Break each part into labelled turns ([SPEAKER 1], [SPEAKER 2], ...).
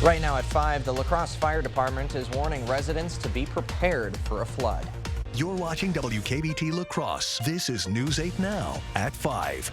[SPEAKER 1] Right now at 5, the La Crosse Fire Department is warning residents to be prepared for a flood.
[SPEAKER 2] You're watching WKBT La Crosse. This is News 8 Now at 5.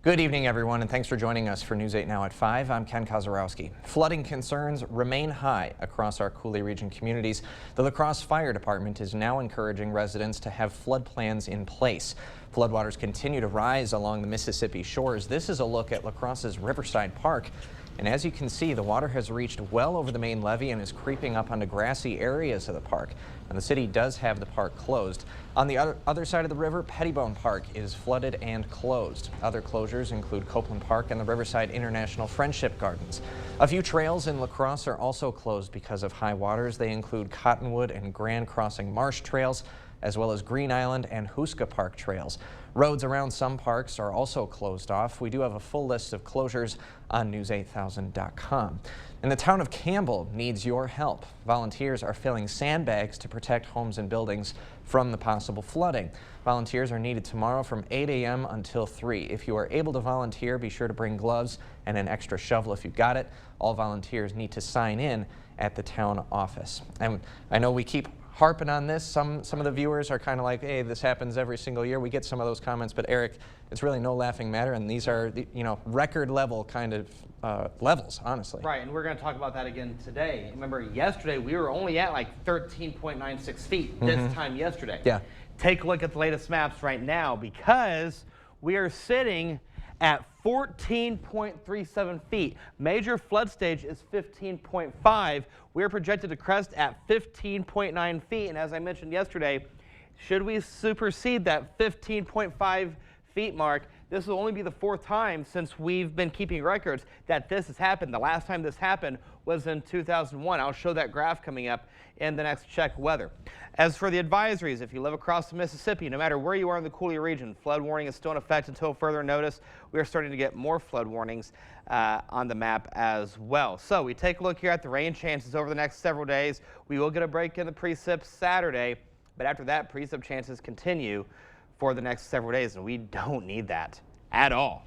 [SPEAKER 1] Good evening, everyone, and thanks for joining us for News 8 Now at 5. I'm Ken Kozarowski. Flooding concerns remain high across our Coulee region communities. The La Crosse Fire Department is now encouraging residents to have flood plans in place. Floodwaters continue to rise along the Mississippi shores. This is a look at La Crosse's Riverside Park. And as you can see, the water has reached well over the main levee and is creeping up onto grassy areas of the park. And the city does have the park closed. On the other side of the river, Pettibone Park is flooded and closed. Other closures include Copeland Park and the Riverside International Friendship Gardens. A few trails in La Crosse are also closed because of high waters. They include Cottonwood and Grand Crossing Marsh trails, as well as Green Island and Hooska Park trails. Roads around some parks are also closed off. We do have a full list of closures on news8000.com. And the town of Campbell needs your help. Volunteers are filling sandbags to protect homes and buildings from the possible flooding. Volunteers are needed tomorrow from 8 a.m. until 3. If you are able to volunteer, be sure to bring gloves and an extra shovel if you got it. All volunteers need to sign in at the town office. And I know we keep harping on this. Some of the viewers are kind of like, hey, this happens every single year. We get some of those comments, but Eric, it's really no laughing matter, and these are, record level kind of levels, honestly.
[SPEAKER 3] Right, and we're going to talk about that again today. Remember, yesterday we were only at like 13.96 feet this time yesterday.
[SPEAKER 1] Yeah.
[SPEAKER 3] Take a look at the latest maps right now, because we are sitting at 14.37 feet. Major flood stage is 15.5. We're projected to crest at 15.9 feet. And as I mentioned yesterday, should we supersede that 15.5 feet mark, this will only be the fourth time since we've been keeping records that this has happened. The last time this happened was in 2001. I'll show that graph coming up in the next check weather. As for the advisories, if you live across the Mississippi, no matter where you are in the Coulee region, flood warning is still in effect until further notice. We are starting to get more flood warnings on the map as well. So we take a look here at the rain chances over the next several days. We will get a break in the precip Saturday, but after that, precip chances continue for the next several days, and we don't need that at all.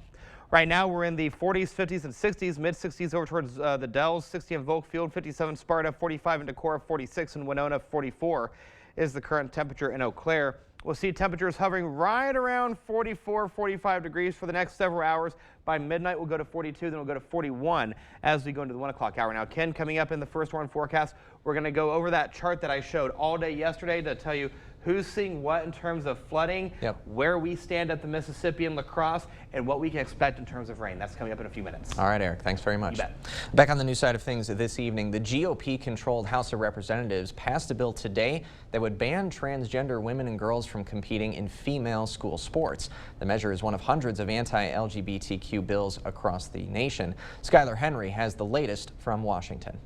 [SPEAKER 3] Right now, we're in the 40s, 50s, and 60s, mid-60s over towards the Dells, 60 in Volkfield, 57 Sparta, 45 in Decorah, 46 in Winona, 44 is the current temperature in Eau Claire. We'll see temperatures hovering right around 44, 45 degrees for the next several hours. By midnight, we'll go to 42, then we'll go to 41 as we go into the 1 o'clock hour. Now, Ken, coming up in the first warn forecast, we're going to go over that chart that I showed all day yesterday to tell you who's seeing what in terms of flooding, where we stand at the Mississippi and La Crosse, and what we can expect in terms of rain. That's coming up in a few minutes.
[SPEAKER 1] All right, Eric, thanks very much.
[SPEAKER 3] You bet.
[SPEAKER 1] Back on the news side of things this evening, the GOP-controlled House of Representatives passed a bill today that would ban transgender women and girls from competing in female school sports. The measure is one of hundreds of anti-LGBTQ bills across the nation. Skylar Henry has the latest from Washington.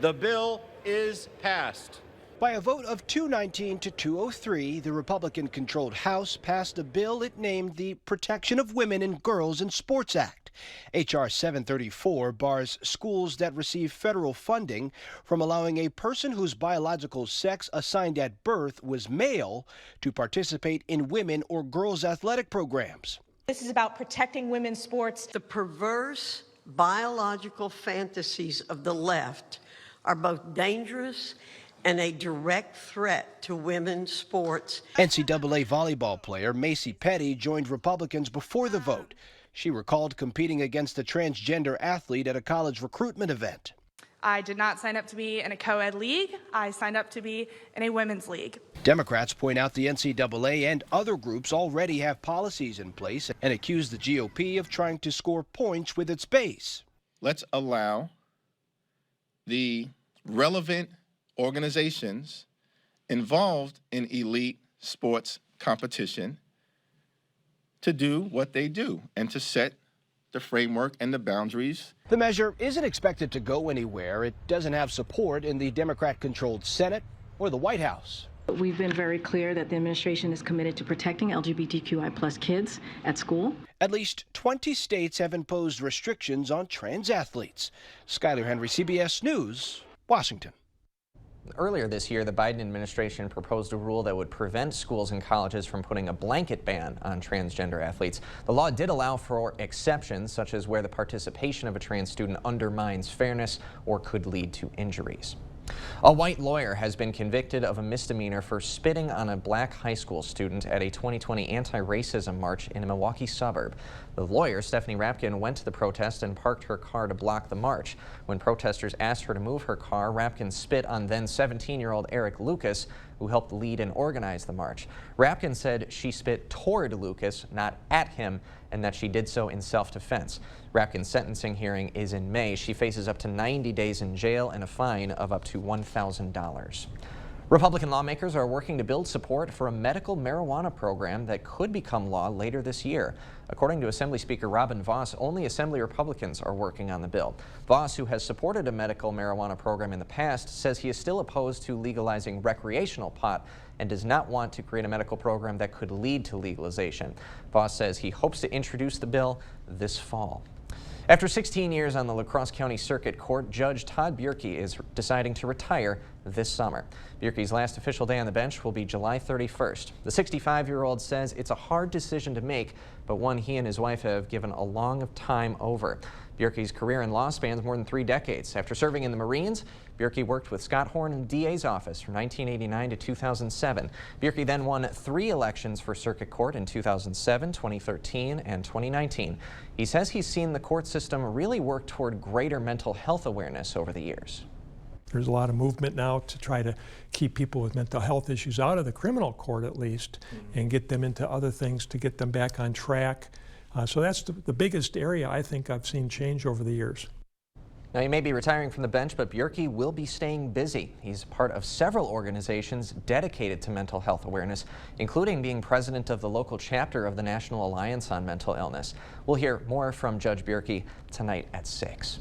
[SPEAKER 4] The bill is passed.
[SPEAKER 5] By a vote of 219 to 203, the Republican-controlled House passed a bill it named the Protection of Women and Girls in Sports Act. H.R. 734 bars schools that receive federal funding from allowing a person whose biological sex assigned at birth was male to participate in women or girls' athletic programs.
[SPEAKER 6] This is about protecting women's sports.
[SPEAKER 7] The perverse biological fantasies of the left are both dangerous and a direct threat to women's sports.
[SPEAKER 5] NCAA volleyball player Macy Petty joined Republicans before the vote. She recalled competing against a transgender athlete at a college recruitment event.
[SPEAKER 8] I did not sign up to be in a co-ed league. I signed up to be in a women's league.
[SPEAKER 5] Democrats point out the NCAA and other groups already have policies in place and accuse the GOP of trying to score points with its base.
[SPEAKER 4] Let's allow the relevant organizations involved in elite sports competition to do what they do and to set the framework and the boundaries.
[SPEAKER 5] The measure isn't expected to go anywhere. It doesn't have support in the Democrat-controlled Senate or the White House.
[SPEAKER 9] We've been very clear that the administration is committed to protecting LGBTQI+ kids at school.
[SPEAKER 5] At least 20 states have imposed restrictions on trans athletes. Skylar Henry, CBS News, Washington.
[SPEAKER 1] Earlier this year, the Biden administration proposed a rule that would prevent schools and colleges from putting a blanket ban on transgender athletes. The law did allow for exceptions, such as where the participation of a trans student undermines fairness or could lead to injuries. A white lawyer has been convicted of a misdemeanor for spitting on a black high school student at a 2020 anti-racism march in a Milwaukee suburb. The lawyer, Stephanie Rapkin, went to the protest and parked her car to block the march. When protesters asked her to move her car, Rapkin spit on then 17-year-old Eric Lucas, who helped lead and organize the march. Rapkin said she spit toward Lucas, not at him, and that she did so in self-defense. Rapkin's sentencing hearing is in May. She faces up to 90 days in jail and a fine of up to $1,000. Republican lawmakers are working to build support for a medical marijuana program that could become law later this year. According to Assembly Speaker Robin Vos, only Assembly Republicans are working on the bill. Vos, who has supported a medical marijuana program in the past, says he is still opposed to legalizing recreational pot and does not want to create a medical program that could lead to legalization. Vos says he hopes to introduce the bill this fall. After 16 years on the La Crosse County Circuit Court, Judge Todd Bierke is deciding to retire this summer. Bierke's last official day on the bench will be July 31st. The 65-year-old says it's a hard decision to make, but one he and his wife have given a long time over. Bierke's career in law spans more than 3 decades. After serving in the Marines, Bierke worked with Scott Horn in the DA's office from 1989 to 2007. Bierke then won 3 elections for Circuit Court in 2007, 2013, and 2019. He says he's seen the court system really work toward greater mental health awareness over the years.
[SPEAKER 10] There's a lot of movement now to try to keep people with mental health issues out of the criminal court at least, and get them into other things to get them back on track. So that's the biggest area I think I've seen change over the years.
[SPEAKER 1] Now, he may be retiring from the bench, but Bierke will be staying busy. He's part of several organizations dedicated to mental health awareness, including being president of the local chapter of the National Alliance on Mental Illness. We'll hear more from Judge Bierke tonight at 6.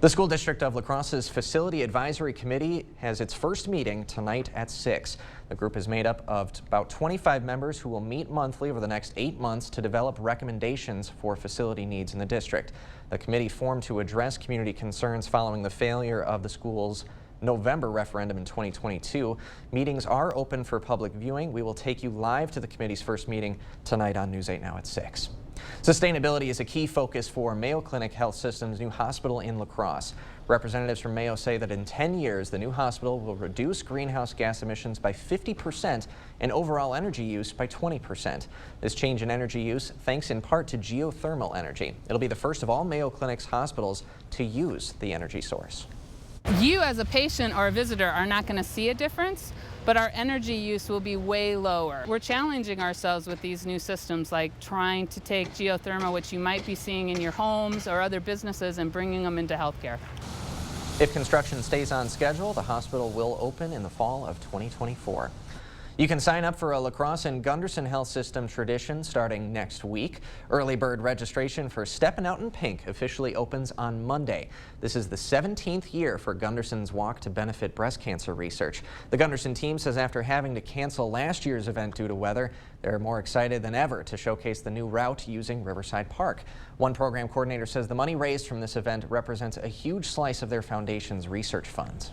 [SPEAKER 1] The School District of La Crosse's Facility Advisory Committee has its first meeting tonight at 6. The group is made up of about 25 members who will meet monthly over the next 8 months to develop recommendations for facility needs in the district. The committee formed to address community concerns following the failure of the school's November referendum in 2022. Meetings are open for public viewing. We will take you live to the committee's first meeting tonight on News 8 Now at 6. Sustainability is a key focus for Mayo Clinic Health System's new hospital in La Crosse. Representatives from Mayo say that in 10 years, the new hospital will reduce greenhouse gas emissions by 50% and overall energy use by 20%. This change in energy use thanks in part to geothermal energy. It'll be the first of all Mayo Clinic's hospitals to use the energy source.
[SPEAKER 11] You as a patient or a visitor are not going to see a difference, but our energy use will be way lower. We're challenging ourselves with these new systems, like trying to take geothermal, which you might be seeing in your homes or other businesses, and bringing them into healthcare.
[SPEAKER 1] If construction stays on schedule, the hospital will open in the fall of 2024. You can sign up for a La Crosse and Gunderson Health System tradition starting next week. Early bird registration for Steppin' Out in Pink officially opens on Monday. This is the 17th year for Gunderson's walk to benefit breast cancer research. The Gunderson team says after having to cancel last year's event due to weather, they're more excited than ever to showcase the new route using Riverside Park. One program coordinator says the money raised from this event represents a huge slice of their foundation's research funds.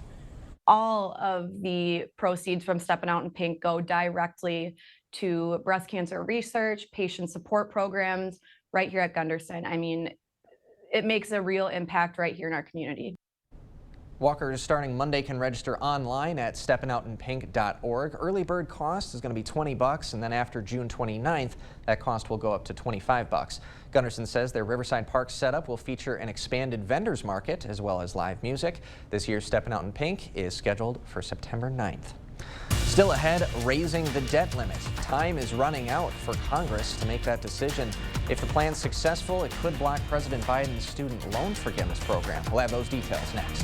[SPEAKER 12] All of the proceeds from Steppin' Out in Pink go directly to breast cancer research, patient support programs right here at Gunderson. I mean, it makes a real impact right here in our community.
[SPEAKER 1] Walkers starting Monday can register online at steppinoutinpink.org. Early bird cost is going to be $20, and then after June 29th, that cost will go up to $25. Gunderson says their Riverside Park setup will feature an expanded vendors market as well as live music. This year's Steppin' Out in Pink is scheduled for September 9th. Still ahead, raising the debt limit. Time is running out for Congress to make that decision. If the plan's successful, it could block President Biden's student loan forgiveness program. We'll have those details next.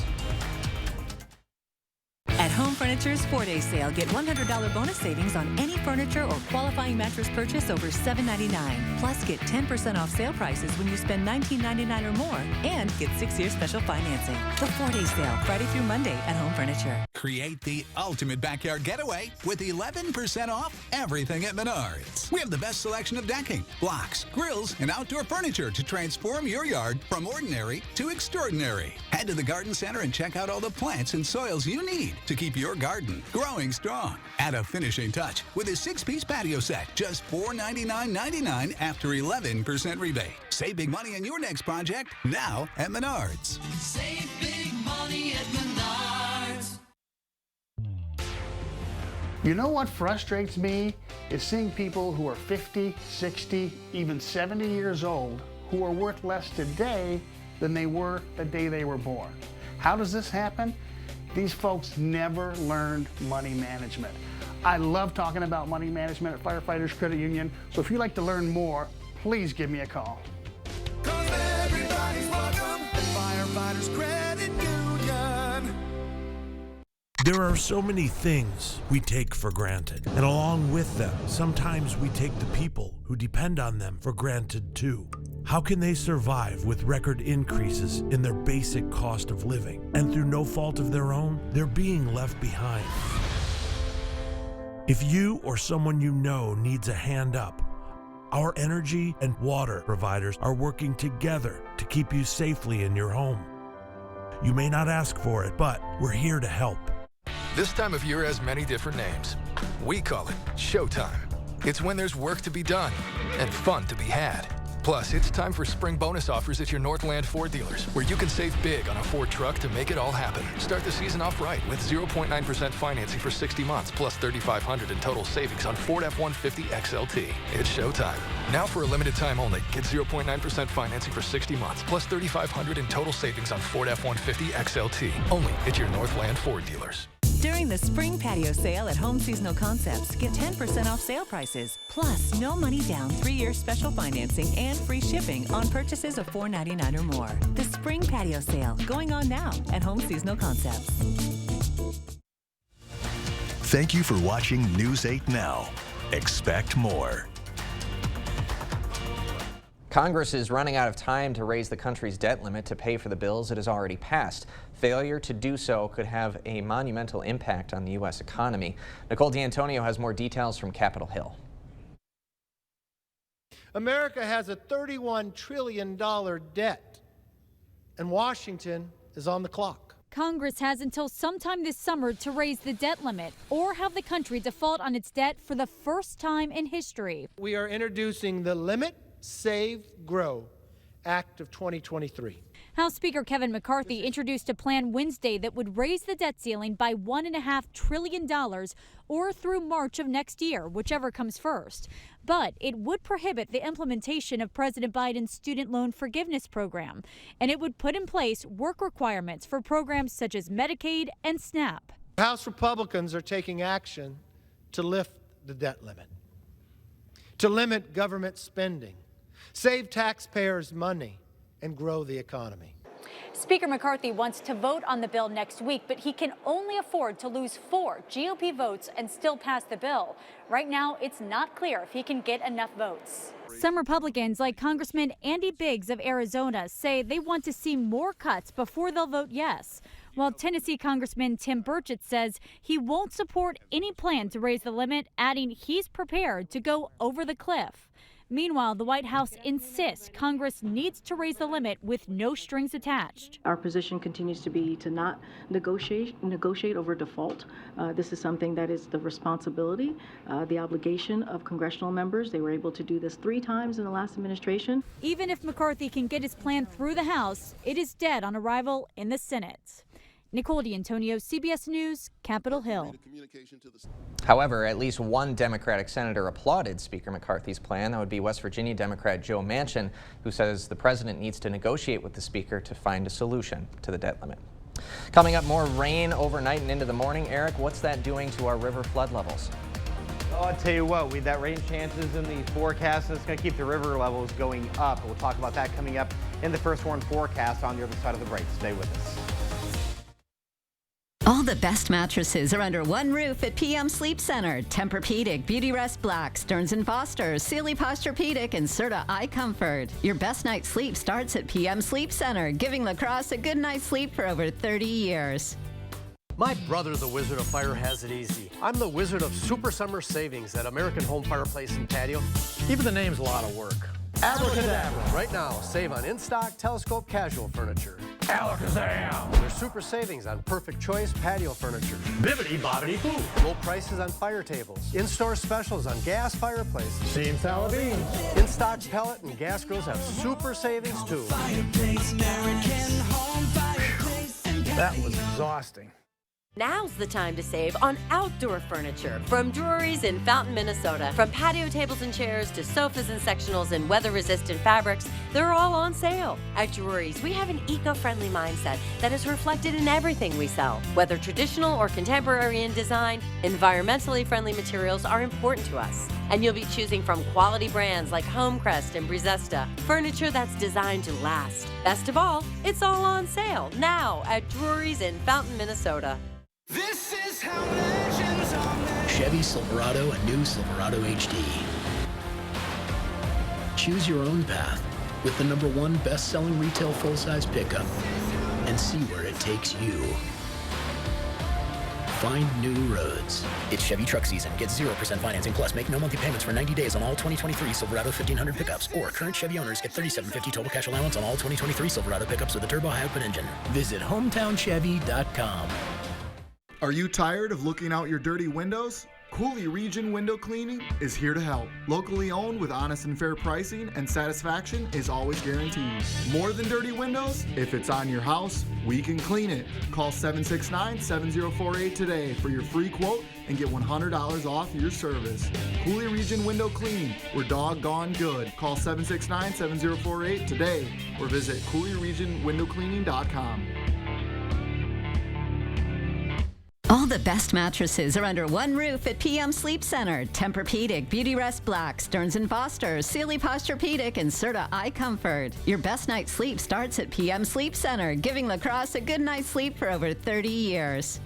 [SPEAKER 13] At Home Furniture's 4-day sale, get $100 bonus savings on any furniture or qualifying mattress purchase over $7.99. Plus, get 10% off sale prices when you spend $19.99 or more, and get 6-year special financing. The 4-day sale, Friday through Monday at Home Furniture.
[SPEAKER 14] Create the ultimate backyard getaway with 11% off everything at Menards. We have the best selection of decking, blocks, grills, and outdoor furniture to transform your yard from ordinary to extraordinary. Head to the garden center and check out all the plants and soils you need to keep your garden growing strong. Add a finishing touch with a 6-piece patio set, just $499.99 after 11% rebate. Save big money on your next project now at Menards.
[SPEAKER 15] Save big money at Menards.
[SPEAKER 16] You know what frustrates me is seeing people who are 50, 60, even 70 years old who are worth less today than they were the day they were born. How does this happen? These folks never learned money management. I love talking about money management at Firefighters Credit Union, so if you'd like to learn more, please give me a call.
[SPEAKER 15] 'Cause everybody's welcome at Firefighters Credit Union.
[SPEAKER 17] There are so many things we take for granted, and along with them, sometimes we take the people who depend on them for granted too. How can they survive with record increases in their basic cost of living, and through no fault of their own, they're being left behind? If you or someone you know needs a hand up, our energy and water providers are working together to keep you safely in your home. You may not ask for it, but we're here to help.
[SPEAKER 18] This time of year has many different names. We call it Showtime. It's when there's work to be done and fun to be had. Plus, it's time for spring bonus offers at your Northland Ford dealers, where you can save big on a Ford truck to make it all happen. Start the season off right with 0.9% financing for 60 months, plus $3,500 in total savings on Ford F-150 XLT. It's showtime. Now for a limited time only, get 0.9% financing for 60 months, plus $3,500 in total savings on Ford F-150 XLT. Only at your Northland Ford dealers.
[SPEAKER 13] During the spring patio sale at Home Seasonal Concepts, get 10% off sale prices, plus no money down, 3-year special financing, and free shipping on purchases of $4.99 or more. The spring patio sale going on now at Home Seasonal Concepts.
[SPEAKER 2] Thank you for watching News 8 Now. Expect more.
[SPEAKER 1] Congress is running out of time to raise the country's debt limit to pay for the bills it has already passed. Failure to do so could have a monumental impact on the U.S. economy. Nicole D'Antonio has more details from Capitol Hill.
[SPEAKER 19] America has a $31 trillion debt, and Washington is on the clock.
[SPEAKER 20] Congress has until sometime this summer to raise the debt limit or have the country default on its debt for the first time in history.
[SPEAKER 19] We are introducing the Limit, Save, Grow Act of 2023.
[SPEAKER 20] House Speaker Kevin McCarthy introduced a plan Wednesday that would raise the debt ceiling by $1.5 trillion or through March of next year, whichever comes first. But it would prohibit the implementation of President Biden's student loan forgiveness program, and it would put in place work requirements for programs such as Medicaid and SNAP.
[SPEAKER 19] House Republicans are taking action to lift the debt limit, to limit government spending, save taxpayers money, and grow the economy.
[SPEAKER 20] Speaker McCarthy wants to vote on the bill next week, but he can only afford to lose 4 GOP votes and still pass the bill. Right now, it's not clear if he can get enough votes. Some Republicans, like Congressman Andy Biggs of Arizona, say they want to see more cuts before they'll vote yes. While Tennessee Congressman Tim Burchett says he won't support any plan to raise the limit, adding he's prepared to go over the cliff. Meanwhile, the White House insists Congress needs to raise the limit with no strings attached.
[SPEAKER 9] Our position continues to be to not negotiate over default. This is something that is the responsibility, the obligation of congressional members. They were able to do this 3 times in the last administration.
[SPEAKER 20] Even if McCarthy can get his plan through the House, it is dead on arrival in the Senate. Nicole D'Antonio, CBS News, Capitol Hill.
[SPEAKER 1] However, at least one Democratic senator applauded Speaker McCarthy's plan. That would be West Virginia Democrat Joe Manchin, who says the president needs to negotiate with the speaker to find a solution to the debt limit. Coming up, more rain overnight and into the morning. Eric, what's that doing to our river flood levels?
[SPEAKER 3] Oh, I'll tell you what, with that rain chances in the forecast, it's going to keep the river levels going up. We'll talk about that coming up in the First Warn forecast on the other side of the break. Stay with us.
[SPEAKER 21] All the best mattresses are under one roof at PM Sleep Center. Tempur-Pedic, Beautyrest Black, Stearns & Foster, Sealy Posturepedic, and Serta Eye Comfort. Your best night's sleep starts at PM Sleep Center, giving La Crosse a good night's sleep for over 30 years.
[SPEAKER 6] My brother, the Wizard of Fire, has it easy. I'm the Wizard of Super Summer Savings at American Home Fireplace and Patio. Even the name's a lot of work. Abracadabra. Right now, save on in-stock telescope casual furniture. Alakazam! There's super savings on Perfect Choice patio furniture. Bibbidi bobbidi boo! Low prices on fire tables. In-store specials on gas fireplaces. Steam salad. In-stock pellet and gas grills have super savings too.
[SPEAKER 15] Fireplace, American Home Fireplace and Patio.
[SPEAKER 6] That was exhausting.
[SPEAKER 22] Now's the time to save on outdoor furniture from Drury's in Fountain, Minnesota. From patio tables and chairs to sofas and sectionals and weather-resistant fabrics, they're all on sale. At Drury's, we have an eco-friendly mindset that is reflected in everything we sell. Whether traditional or contemporary in design, environmentally friendly materials are important to us. And you'll be choosing from quality brands like Homecrest and Brizesta, furniture that's designed to last. Best of all, it's all on sale now at Drury's in Fountain, Minnesota.
[SPEAKER 15] This is how legends are made.
[SPEAKER 23] Chevy Silverado and new Silverado HD. Choose your own path with the #1 best-selling retail full-size pickup and see where it takes you. Find new roads. It's Chevy truck season. Get 0% financing plus make no monthly payments for 90 days on all 2023 Silverado 1500 pickups. Or current Chevy owners get $37.50 total cash allowance on all 2023 Silverado pickups with a turbo high-output engine. Visit hometownchevy.com.
[SPEAKER 24] Are you tired of looking out your dirty windows? Cooley Region Window Cleaning is here to help. Locally owned with honest and fair pricing, and satisfaction is always guaranteed. More than dirty windows? If it's on your house, we can clean it. Call 769-7048 today for your free quote and get $100 off your service. Cooley Region Window Cleaning, we're doggone good. Call 769-7048 today or visit CooleyRegionWindowCleaning.com.
[SPEAKER 21] All the best mattresses are under one roof at PM Sleep Center. Tempur-Pedic, Beautyrest Black, Stearns & Foster, Sealy Posturepedic, and Serta iComfort. Your best night's sleep starts at PM Sleep Center, giving lacrosse a good night's sleep for over 30 years.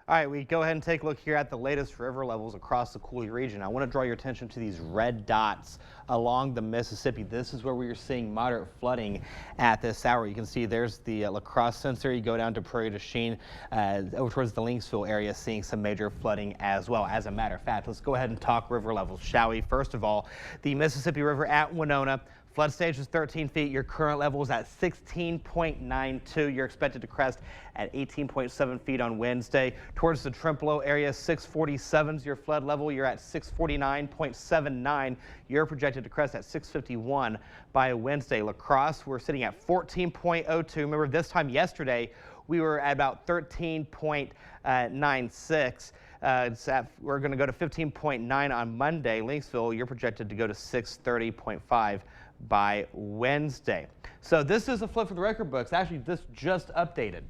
[SPEAKER 3] All right, we go ahead and take a look here at the latest river levels across the Cooley region. I want to draw your attention to these red dots along the Mississippi. This is where we are seeing moderate flooding at this hour. You can see there's the La Crosse sensor. You go down to Prairie du Chien, over towards the Lynxville area, seeing some major flooding as well. As a matter of fact, let's go ahead and talk river levels, shall we? First of all, the Mississippi River at Winona. Flood stage is 13 feet. Your current level is at 16.92. You're expected to crest at 18.7 feet on Wednesday. Towards the Trempealeau area, 647 is your flood level. You're at 649.79. You're projected to crest at 651 by Wednesday. La Crosse, we're sitting at 14.02. Remember, this time yesterday, we were at about 13.96. We're going to go to 15.9 on Monday. Lynxville, you're projected to go to 630.5 by Wednesday. So this is a flip for the record books. Actually, this just updated.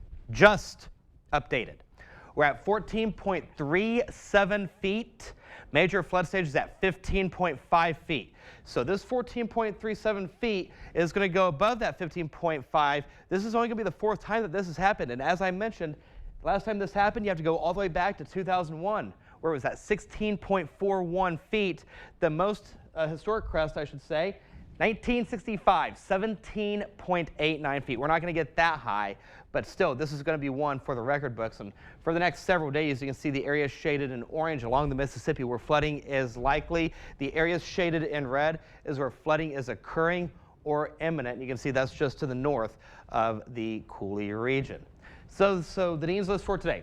[SPEAKER 3] We're at 14.37 feet. Major flood stage is at 15.5 feet. So this 14.37 feet is going to go above that 15.5. This is only going to be the fourth time that this has happened. And as I mentioned, last time this happened, you have to go all the way back to 2001, where it was at 16.41 feet. The most historic crest, I should say, 1965, 17.89 feet. We're not going to get that high, but still, this is going to be one for the record books. And for the next several days, you can see the areas shaded in orange along the Mississippi where flooding is likely. The areas shaded in red is where flooding is occurring or imminent. You can see that's just to the north of the Cooley region. So the Dean's List for today.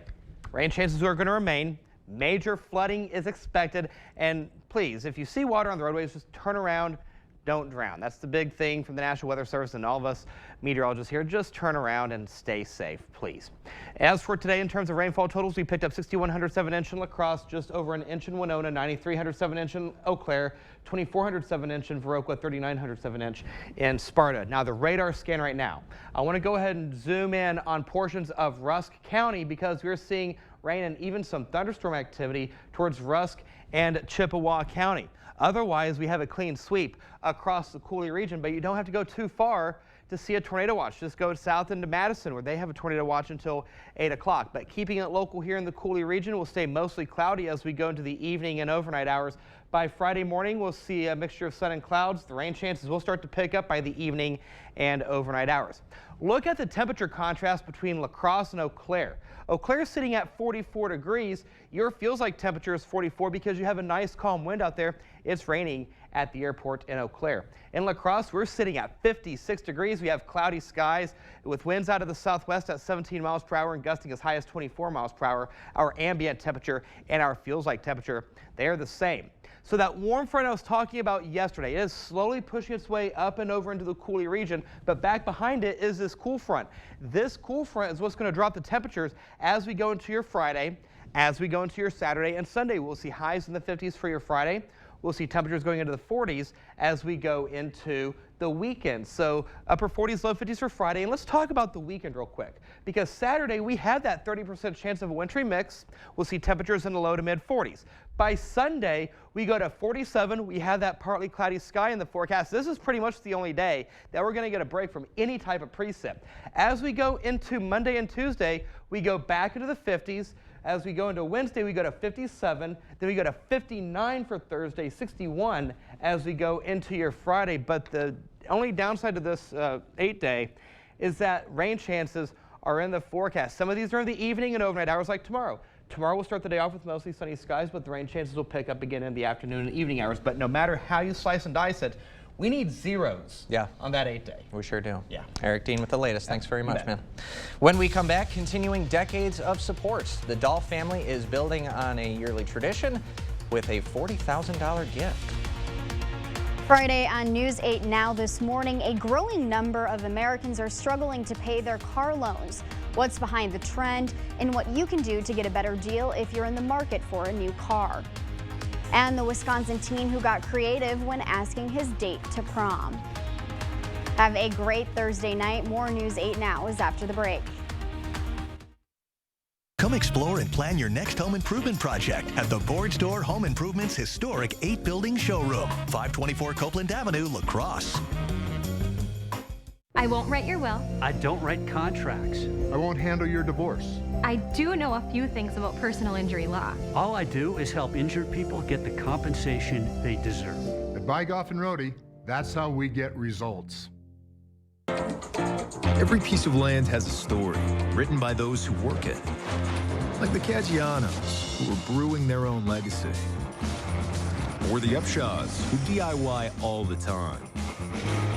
[SPEAKER 3] Rain chances are going to remain. Major flooding is expected. And please, if you see water on the roadways, just turn around. Don't drown. That's the big thing from the National Weather Service and all of us meteorologists here. Just turn around and stay safe, please. As for today, in terms of rainfall totals, we picked up 6,107 inch in La Crosse, just over an inch in Winona, 9,307 inch in Eau Claire, 2,407 inch in Viroqua, 3,907 inch in Sparta. Now, the radar scan right now, I want to go ahead and zoom in on portions of Rusk County because we're seeing rain and even some thunderstorm activity towards Rusk and Chippewa County. Otherwise, we have a clean sweep across the Cooley region, but you don't have to go too far to see a tornado watch. Just go south into Madison where they have a tornado watch until 8 o'clock. But keeping it local here in the Cooley region will stay mostly cloudy as we go into the evening and overnight hours. By Friday morning, we'll see a mixture of sun and clouds. The rain chances will start to pick up by the evening and overnight hours. Look at the temperature contrast between La Crosse and Eau Claire. Eau Claire is sitting at 44 degrees. Your feels like temperature is 44 because you have a nice calm wind out there. It's raining at the airport in Eau Claire. In La Crosse, we're sitting at 56 degrees. We have cloudy skies with winds out of the southwest at 17 miles per hour and gusting as high as 24 miles per hour. Our ambient temperature and our feels like temperature, they are the same. So that warm front I was talking about yesterday, it is slowly pushing its way up and over into the Coulee region, but back behind it is this cool front. This cool front is what's going to drop the temperatures as we go into your Friday, as we go into your Saturday and Sunday. We'll see highs in the 50s for your Friday. We'll see temperatures going into the 40s as we go into the weekend. So upper 40s, low 50s for Friday. And let's talk about the weekend real quick, because Saturday we have that 30% chance of a wintry mix. We'll see temperatures in the low to mid 40s. By Sunday, we go to 47. We have that partly cloudy sky in the forecast. This is pretty much the only day that we're going to get a break from any type of precip. As we go into Monday and Tuesday, we go back into the 50s. As we go into Wednesday, we go to 57. Then we go to 59 for Thursday, 61 as we go into your Friday. But the only downside to this 8-day is that rain chances are in the forecast. Some of these are in the evening and overnight hours like tomorrow. Tomorrow we'll start the day off with mostly sunny skies, but the rain chances will pick up again in the afternoon and evening hours. But no matter how you slice and dice it, we need zeros on that 8-day.
[SPEAKER 1] We sure do.
[SPEAKER 3] Yeah.
[SPEAKER 1] Eric Dean with the latest. Thanks very much, man. When we come back, continuing decades of support. The Dahl family is building on a yearly tradition with a $40,000 gift.
[SPEAKER 4] Friday on News 8 Now this morning, a growing number of Americans are struggling to pay their car loans. What's behind the trend and what you can do to get a better deal if you're in the market for a new car. And the Wisconsin teen who got creative when asking his date to prom. Have a great Thursday night. More News 8 Now is after the break.
[SPEAKER 2] Come explore and plan your next home improvement project at the Board Store Home Improvement's historic 8-building showroom, 524 Copeland Avenue, La Crosse.
[SPEAKER 5] I won't write your will.
[SPEAKER 7] I don't write contracts.
[SPEAKER 8] I won't handle your divorce.
[SPEAKER 5] I do know a few things about personal injury law.
[SPEAKER 7] All I do is help injured people get the compensation they deserve.
[SPEAKER 8] At Bygoff and Rohde, that's how we get results.
[SPEAKER 25] Every piece of land has a story written by those who work it. Like the Caggianos, who are brewing their own legacy. Or the Upshaws, who DIY all the time.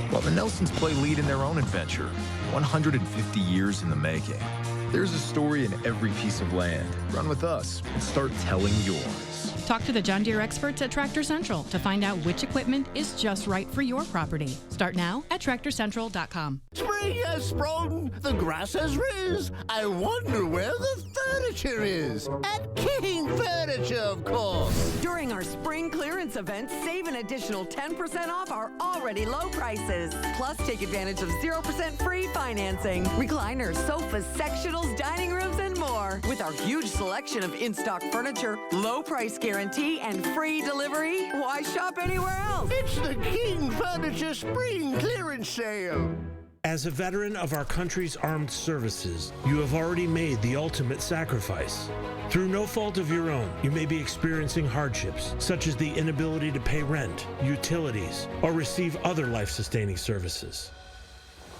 [SPEAKER 25] While the Nelsons play lead in their own adventure, 150 years in the making. There's a story in every piece of land. Run with us and start telling yours.
[SPEAKER 26] Talk to the John Deere experts at Tractor Central to find out which equipment is just right for your property. Start now at TractorCentral.com.
[SPEAKER 27] Spring has sprung, the grass has riz. I wonder where the furniture is. At King Furniture, of course.
[SPEAKER 28] During our spring clearance event, save an additional 10% off our already low prices. Plus, take advantage of 0% free financing, recliners, sofas, sectionals, dining rooms, and more. With our huge selection of in-stock furniture, low price guarantee, and free delivery, why shop anywhere else?
[SPEAKER 27] It's the King Furniture Spring Clearance Sale.
[SPEAKER 17] As a veteran of our country's armed services, you have already made the ultimate sacrifice. Through no fault of your own, you may be experiencing hardships, such as the inability to pay rent, utilities, or receive other life-sustaining services.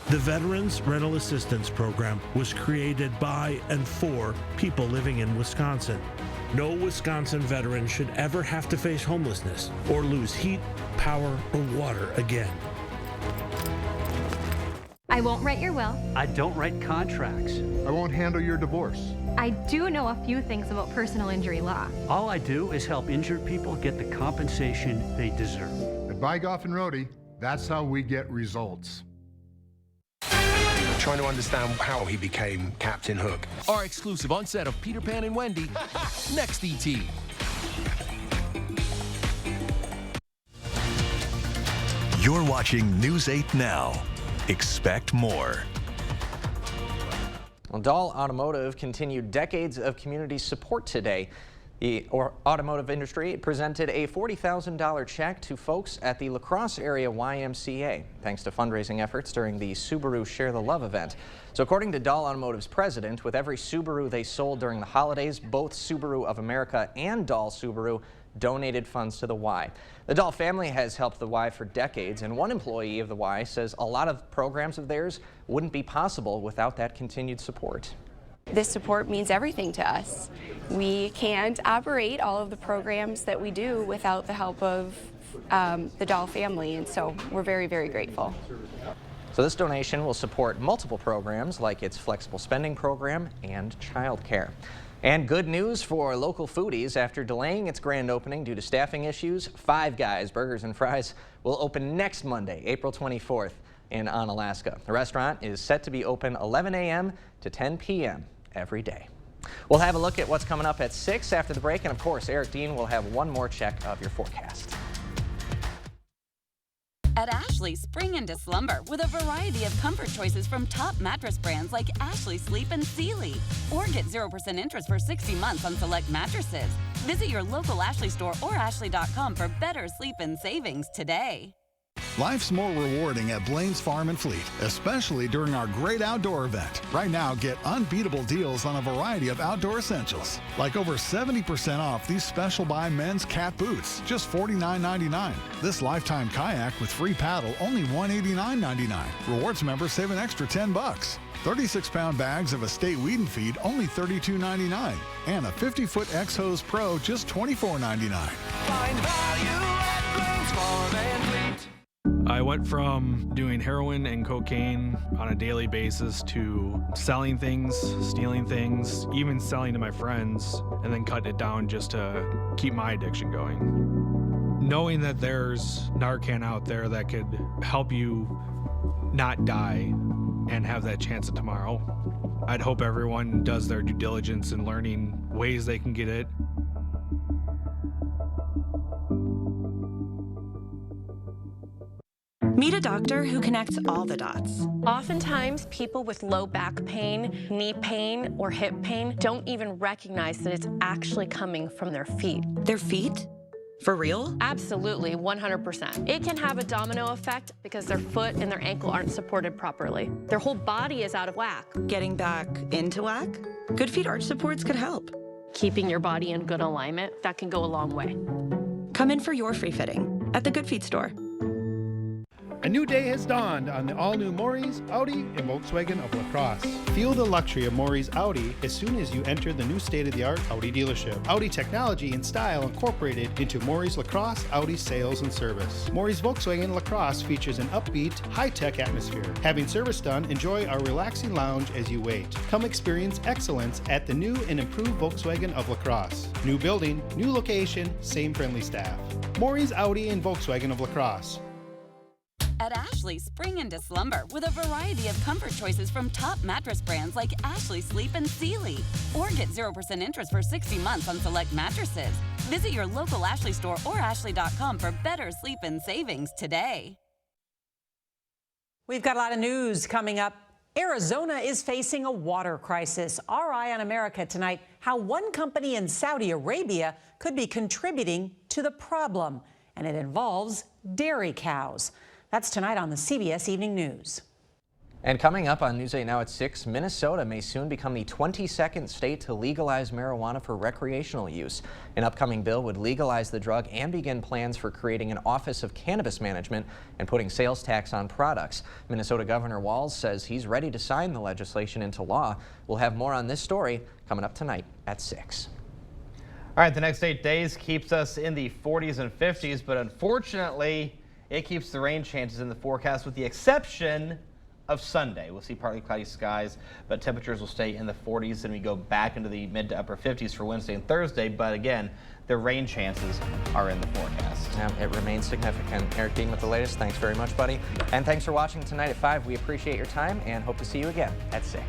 [SPEAKER 17] The Veterans Rental Assistance Program was created by and for people living in Wisconsin. No Wisconsin veteran should ever have to face homelessness or lose heat, power, or water again.
[SPEAKER 5] I won't write your will.
[SPEAKER 7] I don't write contracts.
[SPEAKER 8] I won't handle your divorce.
[SPEAKER 5] I do know a few things about personal injury law.
[SPEAKER 7] All I do is help injured people get the compensation they deserve.
[SPEAKER 8] At Bygoff and Rohde, that's how we get results.
[SPEAKER 29] Trying to understand how he became Captain Hook.
[SPEAKER 30] Our exclusive on set of Peter Pan and Wendy. Next ET.
[SPEAKER 2] You're watching News 8 Now. Expect more.
[SPEAKER 1] Well, Dahl Automotive continued decades of community support today. The automotive industry presented a $40,000 check to folks at the La Crosse area YMCA, thanks to fundraising efforts during the Subaru Share the Love event. So according to Dahl Automotive's president, with every Subaru they sold during the holidays, both Subaru of America and Dahl Subaru donated funds to the Y. The Dahl family has helped the Y for decades, and one employee of the Y says a lot of programs of theirs wouldn't be possible without that continued support.
[SPEAKER 9] This support means everything to us. We can't operate all of the programs that we do without the help of the Dahl family, and so we're very, very grateful.
[SPEAKER 1] So this donation will support multiple programs like its flexible spending program and childcare. And good news for local foodies. After delaying its grand opening due to staffing issues, Five Guys Burgers and Fries will open next Monday, April 24th in Onalaska. The restaurant is set to be open 11 a.m. to 10 p.m. every day. We'll have a look at what's coming up at 6 after the break, and of course, Eric Dean will have one more check of your forecast.
[SPEAKER 10] At Ashley, spring into slumber with a variety of comfort choices from top mattress brands like Ashley Sleep and Sealy. Or get 0% interest for 60 months on select mattresses. Visit your local Ashley store or ashley.com for better sleep and savings today.
[SPEAKER 11] Life's more rewarding at Blaine's Farm and Fleet, especially during our great outdoor event. Right now, get unbeatable deals on a variety of outdoor essentials, like over 70% off these special buy men's cat boots, just $49.99. This lifetime kayak with free paddle, only $189.99. Rewards members save an extra $10. 36-pound bags of Estate Weed and Feed, only $32.99. And a 50-foot X-Hose Pro, just $24.99.
[SPEAKER 15] Find value at Blaine's Farm and Fleet.
[SPEAKER 12] I went from doing heroin and cocaine on a daily basis to selling things, stealing things, even selling to my friends, and then cutting it down just to keep my addiction going. Knowing that there's Narcan out there that could help you not die and have that chance at tomorrow, I'd hope everyone does their due diligence in learning ways they can get it.
[SPEAKER 13] Meet a doctor who connects all the dots.
[SPEAKER 14] Oftentimes, people with low back pain, knee pain, or hip pain don't even recognize that it's actually coming from their feet.
[SPEAKER 13] Their feet? For real?
[SPEAKER 14] Absolutely, 100%. It can have a domino effect because their foot and their ankle aren't supported properly. Their whole body is out of whack.
[SPEAKER 13] Getting back into whack? Good Feet arch supports could help.
[SPEAKER 14] Keeping your body in good alignment, that can go a long way.
[SPEAKER 13] Come in for your free fitting at the Good Feet store.
[SPEAKER 16] A new day has dawned on the all-new Maury's, Audi, and Volkswagen of La Crosse. Feel the luxury of Maury's Audi as soon as you enter the new state-of-the-art Audi dealership. Audi technology and style incorporated into Maury's La Crosse Audi sales and service. Maury's Volkswagen La Crosse features an upbeat, high-tech atmosphere. Having service done, enjoy our relaxing lounge as you wait. Come experience excellence at the new and improved Volkswagen of La Crosse. New building, new location, same friendly staff. Maury's Audi and Volkswagen of La Crosse.
[SPEAKER 10] At Ashley, spring into slumber with a variety of comfort choices from top mattress brands like Ashley Sleep and Sealy. Or get 0% interest for 60 months on select mattresses. Visit your local Ashley store or ashley.com for better sleep and savings today.
[SPEAKER 18] We've got a lot of news coming up. Arizona is facing a water crisis. Our Eye on America tonight, how one company in Saudi Arabia could be contributing to the problem. And it involves dairy cows. That's tonight on the CBS Evening News.
[SPEAKER 1] And coming up on News 8 Now at 6, Minnesota may soon become the 22nd state to legalize marijuana for recreational use. An upcoming bill would legalize the drug and begin plans for creating an Office of Cannabis Management and putting sales tax on products. Minnesota Governor Walz says he's ready to sign the legislation into law. We'll have more on this story coming up tonight at 6.
[SPEAKER 3] All right, the next 8 days keeps us in the 40s and 50s, but unfortunately, it keeps the rain chances in the forecast with the exception of Sunday. We'll see partly cloudy skies, but temperatures will stay in the 40s, and we go back into the mid to upper 50s for Wednesday and Thursday. But again, the rain chances are in the forecast.
[SPEAKER 1] Yeah, it remains significant. Eric Dean with the latest. Thanks very much, buddy. And thanks for watching tonight at 5. We appreciate your time and hope to see you again at 6.